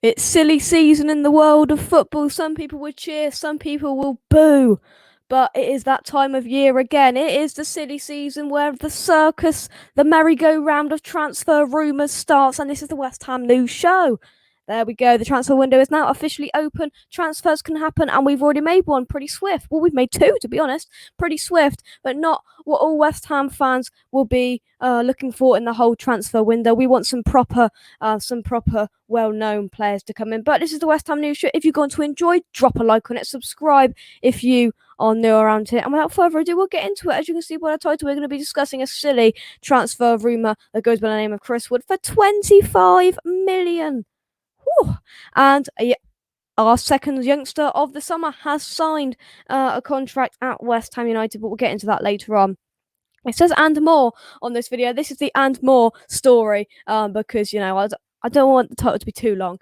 It's silly season in the world of football. Some people will cheer, some people will boo. But it is that time of year again. It is the silly season where the circus, the merry-go-round of transfer rumours starts, and this is the West Ham News Show. There we go. The transfer window is now officially open. Transfers can happen, and we've already made one pretty swift. Well, we've made two, to be honest. Pretty swift, but not what all West Ham fans will be looking for in the whole transfer window. We want some proper well-known players to come in. But this is the West Ham News Show. If you're going to enjoy, drop a like on it. Subscribe if you are new around here. And without further ado, we'll get into it. As you can see by the title, we're going to be discussing a silly transfer rumour that goes by the name of Chris Wood for 25 million. Whew. And our second youngster of the summer has signed a contract at West Ham United, but we'll get into that later on. It says "and more" on this video. This is the "and more" story because, I don't want the title to be too long.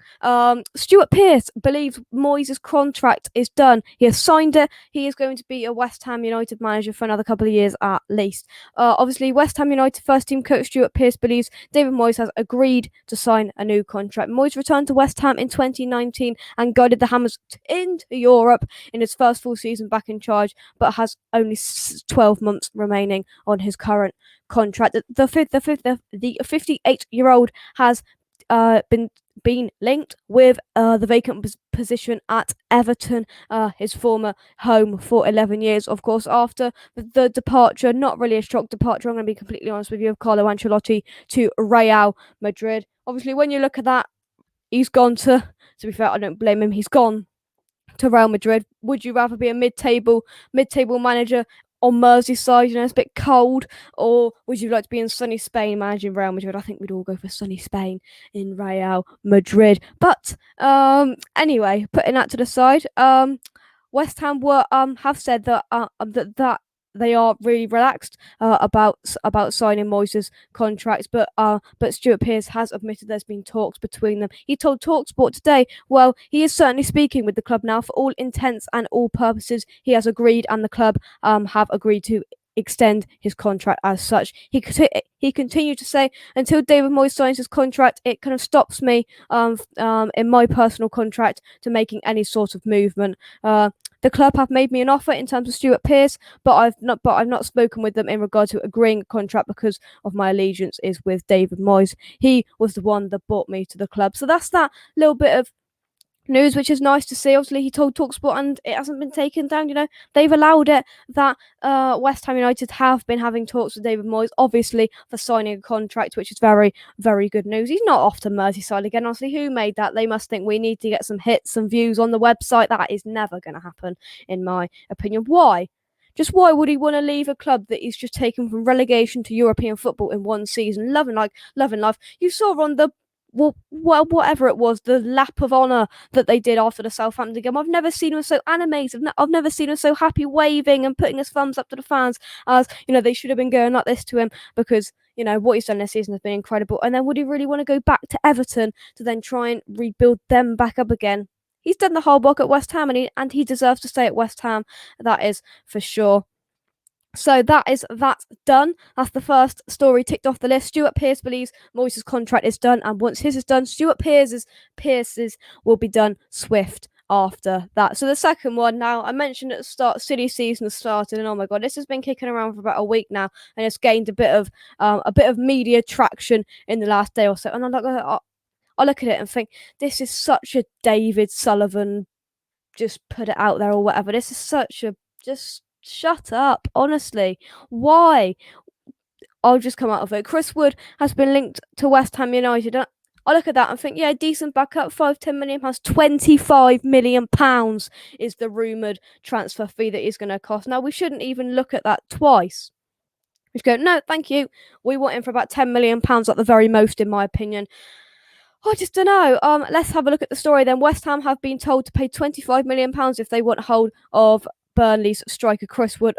Stuart Pearce believes Moyes' contract is done. He has signed it. He is going to be a West Ham United manager for another couple of years at least. Obviously, West Ham United first team coach Stuart Pearce believes David Moyes has agreed to sign a new contract. Moyes returned to West Ham in 2019 and guided the Hammers into Europe in his first full season back in charge, but has only 12 months remaining on his current contract. The 58-year-old has been linked with the vacant position at Everton, his former home for 11 years. Of course, after the departure, not really a shock departure, I'm going to be completely honest with you, of Carlo Ancelotti to Real Madrid. Obviously, when you look at that, he's gone to be fair, I don't blame him, he's gone to Real Madrid. Would you rather be a mid-table manager on Merseyside, it's a bit cold, or would you like to be in sunny Spain managing Real Madrid? I think we'd all go for sunny Spain in Real Madrid. But anyway, putting that to the side, West Ham have said that that they are really relaxed about signing Moyes' contract, but Stuart Pearce has admitted there's been talks between them. He told Talksport today, well, he is certainly speaking with the club now. For all intents and all purposes, he has agreed, and the club have agreed to extend his contract as such. He continued to say, until David Moyes signs his contract, it kind of stops me in my personal contract to making any sort of movement. The club have made me an offer in terms of Stuart Pearce, but I've not spoken with them in regard to agreeing a contract because of my allegiance is with David Moyes. He was the one that brought me to the club. So that's that little bit of news, which is nice to see. Obviously, he told Talksport, and it hasn't been taken down. They've allowed it that West Ham United have been having talks with David Moyes, obviously for signing a contract, which is very, very good news. He's not off to Merseyside again. Honestly, who made that? They must think we need to get some hits, some views on the website. That is never going to happen, in my opinion. Why? Just why would he want to leave a club that he's just taken from relegation to European football in one season? Loving life. You saw on the whatever it was, the lap of honour that they did after the Southampton game. I've never seen him so animated. I've never seen him so happy, waving and putting his thumbs up to the fans. As they should have been going like this to him, because what he's done this season has been incredible. And then would he really want to go back to Everton to then try and rebuild them back up again? He's done the whole block at West Ham, and he deserves to stay at West Ham. That is for sure. So that done. That's the first story ticked off the list. Stuart Pearce believes Moyes' contract is done, and once his is done, Stuart Pearce's will be done swift after that. So the second one, now I mentioned at the start, silly season has started, and oh my god, this has been kicking around for about a week now, and it's gained a bit of media traction in the last day or so. And I look at it and think, this is such a David Sullivan, just put it out there or whatever. This is such a just. Shut up, honestly. Why? I'll just come out of it. Chris Wood has been linked to West Ham United. I look at that and think, yeah, decent backup, £5-10 million. £25 million is the rumoured transfer fee that is going to cost. Now, we shouldn't even look at that twice. We should go, no, thank you. We want him for about £10 million at the very most, in my opinion. I just don't know. Let's have a look at the story then. West Ham have been told to pay £25 million if they want hold of Burnley's striker Chris Wood,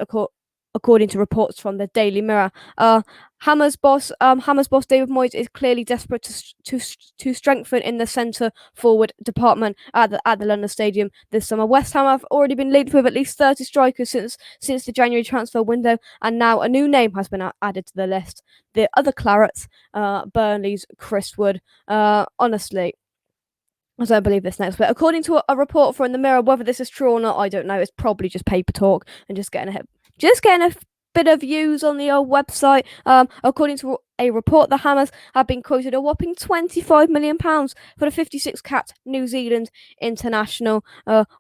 according to reports from the Daily Mirror. Hammers boss David Moyes is clearly desperate to strengthen in the centre forward department at the London Stadium this summer. West Ham have already been linked with at least 30 strikers since the January transfer window, and now a new name has been added to the list. The other Clarets, Burnley's Chris Wood. Honestly, I don't believe this next bit. According to a report from the Mirror, whether this is true or not, I don't know. It's probably just paper talk and just getting a bit of views on the old website. According to a report, the Hammers have been quoted a whopping £25 million for the 56 capped New Zealand international.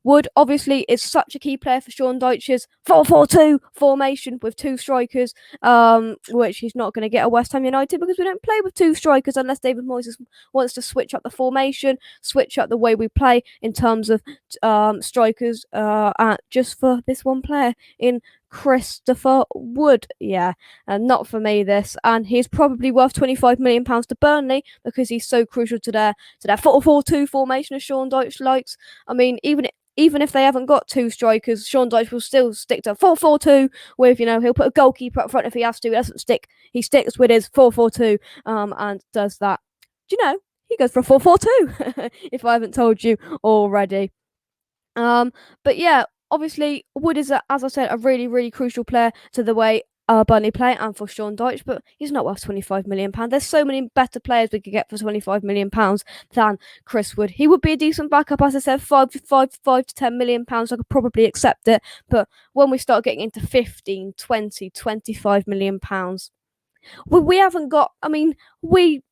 Wood obviously is such a key player for Sean Dyche's 4-4-2 formation with two strikers, which he's not going to get at West Ham United because we don't play with two strikers unless David Moyes wants to switch up the formation, switch up the way we play in terms of strikers, just for this one player in Christopher Wood. Yeah, and not for me this. And he's probably worth £25 million to Burnley because he's so crucial to their 4-4-2 formation as Sean Dyche likes. I mean, even if they haven't got two strikers, Sean Dyche will still stick to 4-4-2 with, he'll put a goalkeeper up front if he has to. He doesn't stick. He sticks with his 4-4-2 and does that. Do you know? He goes for a 4-4-2 if I haven't told you already. But yeah, obviously Wood is, as I said, a really, really crucial player to the way Burnley play and for Sean Dyche, but he's not worth £25 million. There's so many better players we could get for £25 million than Chris Wood. He would be a decent backup, as I said, five to £10 million. I could probably accept it, but when we start getting into 15, 20, £25 million, we haven't got. I mean, we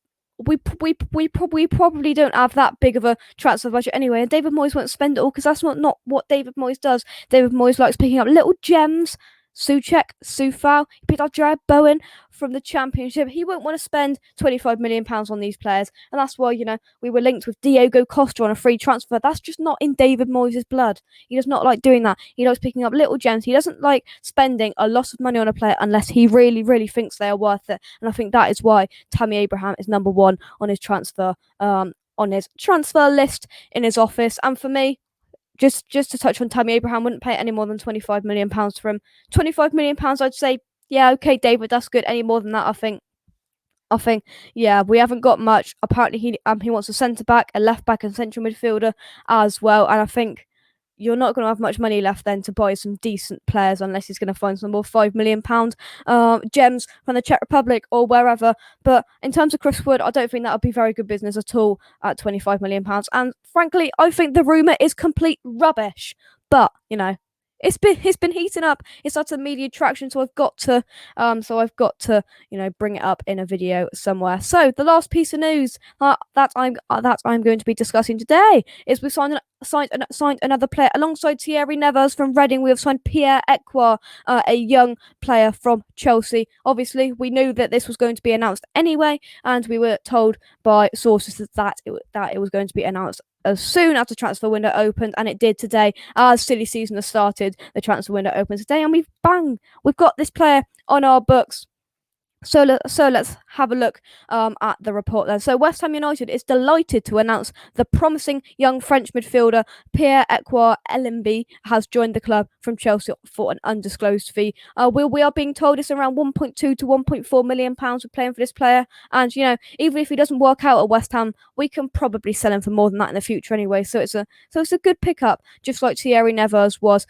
probably don't have that big of a transfer budget anyway, and David Moyes won't spend it all because that's not what David Moyes does. David Moyes likes picking up little gems. Souček, Soufal, he picked up Jared Bowen from the Championship. He won't want to spend £25 million on these players, and that's why we were linked with Diogo Costa on a free transfer. That's just not in David Moyes' blood. He does not like doing that. He likes picking up little gems. He doesn't like spending a lot of money on a player unless he really, really thinks they are worth it. And I think that is why Tammy Abraham is number one on his transfer list in his office. And for me, just to touch on Tammy Abraham, wouldn't pay any more than £25 million for him. £25 million, I'd say, yeah, okay, David, that's good. Any more than that, I think, yeah, we haven't got much. Apparently, he wants a centre back, a left back, and central midfielder as well. And I think you're not going to have much money left then to buy some decent players unless he's going to find some more £5 million gems from the Czech Republic or wherever. But in terms of Chris Wood, I don't think that would be very good business at all at £25 million. And frankly, I think the rumour is complete rubbish. But it's been heating up. It's such a media attraction, so I've got to bring it up in a video somewhere. So the last piece of news that I'm going to be discussing today is we signed another player alongside Thierry Neves from Reading. We have signed Pierre-Emerick, a young player from Chelsea. Obviously, we knew that this was going to be announced anyway, and we were told by sources that it was going to be announced as soon as the transfer window opened, and it did today. As silly season has started, the transfer window opened today, and we've got this player on our books. So let's have a look at the report then. So West Ham United is delighted to announce the promising young French midfielder Pierre-Emerick has joined the club from Chelsea for an undisclosed fee. We are being told it's around £1.2 to £1.4 million we're paying for this player, and even if he doesn't work out at West Ham, we can probably sell him for more than that in the future anyway. So it's a good pickup, just like Thierry Neves was.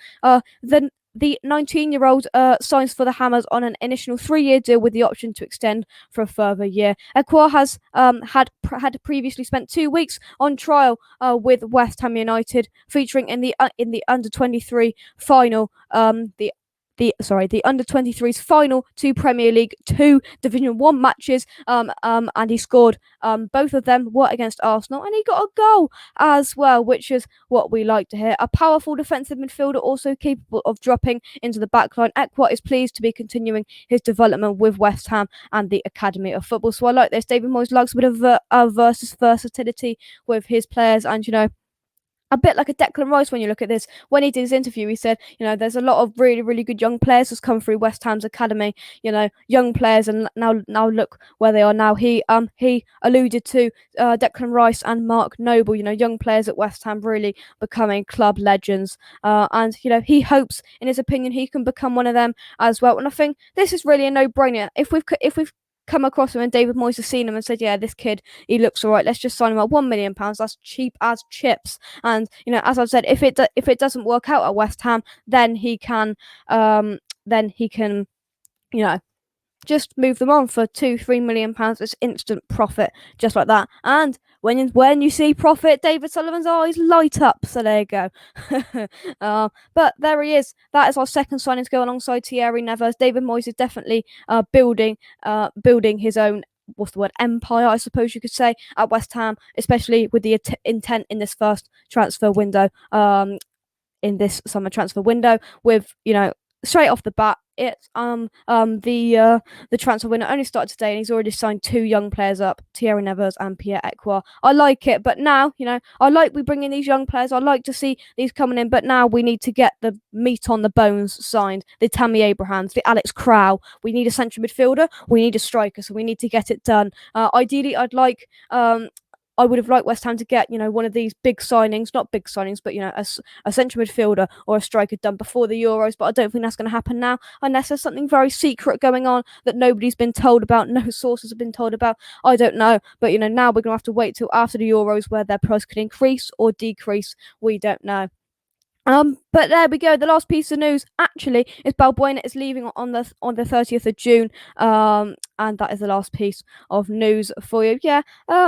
The 19-year-old signs for the Hammers on an initial 3-year deal with the option to extend for a further year. Ekwa has had previously spent 2 weeks on trial with West Ham United, featuring in the under-23 final. The under-23's final 2 Premier League, 2 Division 1 matches, and he scored both of them were against Arsenal, and he got a goal as well, which is what we like to hear. A powerful defensive midfielder, also capable of dropping into the backline. Ekwa is pleased to be continuing his development with West Ham and the Academy of Football. So I like this. David Moyes likes a bit of versatility with his players, and a bit like a Declan Rice when you look at this. When he did his interview, he said, there's a lot of really, really good young players that's come through West Ham's academy, young players, and now look where they are now. He alluded to Declan Rice and Mark Noble, young players at West Ham really becoming club legends. And he hopes, in his opinion, he can become one of them as well. And I think this is really a no-brainer. If we've come across him and David Moyes has seen him and said, yeah, this kid, he looks all right, let's just sign him at £1 million. That's cheap as chips. And as I've said, if it doesn't work out at West Ham, then he can just move them on for £2-3 million. It's instant profit, just like that. And when you see profit, David Sullivan's eyes light up. So there you go. But there he is. That is our second signing to go alongside Thierry Nevers. David Moyes is definitely building his own, what's the word, empire, I suppose you could say, at West Ham, especially with the intent in this first transfer window. In this summer transfer window, with straight off the bat, it's the transfer window only started today, and he's already signed 2 young players up, Thierry Nevers and Pierre Ekwa. I like it, but now I like we bring in these young players. I like to see these coming in, but now we need to get the meat on the bones signed. The Tammy Abrahams, the Alex Crow. We need a central midfielder. We need a striker. So we need to get it done. Ideally, I would have liked West Ham to get, one of these big signings, not big signings, but, a central midfielder or a striker done before the Euros. But I don't think that's going to happen now, unless there's something very secret going on that nobody's been told about, no sources have been told about. I don't know. But, now we're going to have to wait till after the Euros where their price could increase or decrease. We don't know. But there we go. The last piece of news actually is Balbuena is leaving on the 30th of June. And that is the last piece of news for you. Yeah.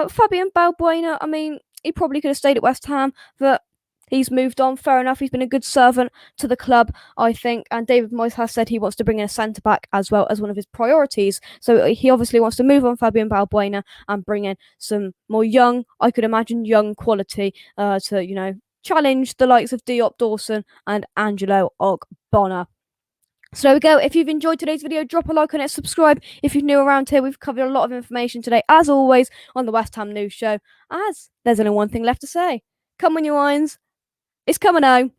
Fabian Balbuena. I mean, he probably could have stayed at West Ham, but he's moved on. Fair enough. He's been a good servant to the club, I think. And David Moyes has said he wants to bring in a centre back as well as one of his priorities. So he obviously wants to move on Fabian Balbuena and bring in some more young, I could imagine, young quality to challenge the likes of Diop Dawson and Angelo Ogbonna. So there we go. If you've enjoyed today's video, drop a like on it, subscribe if you're new around here. We've covered a lot of information today, as always, on the West Ham News Show. As there's only one thing left to say. Come on, you Irons. It's coming home.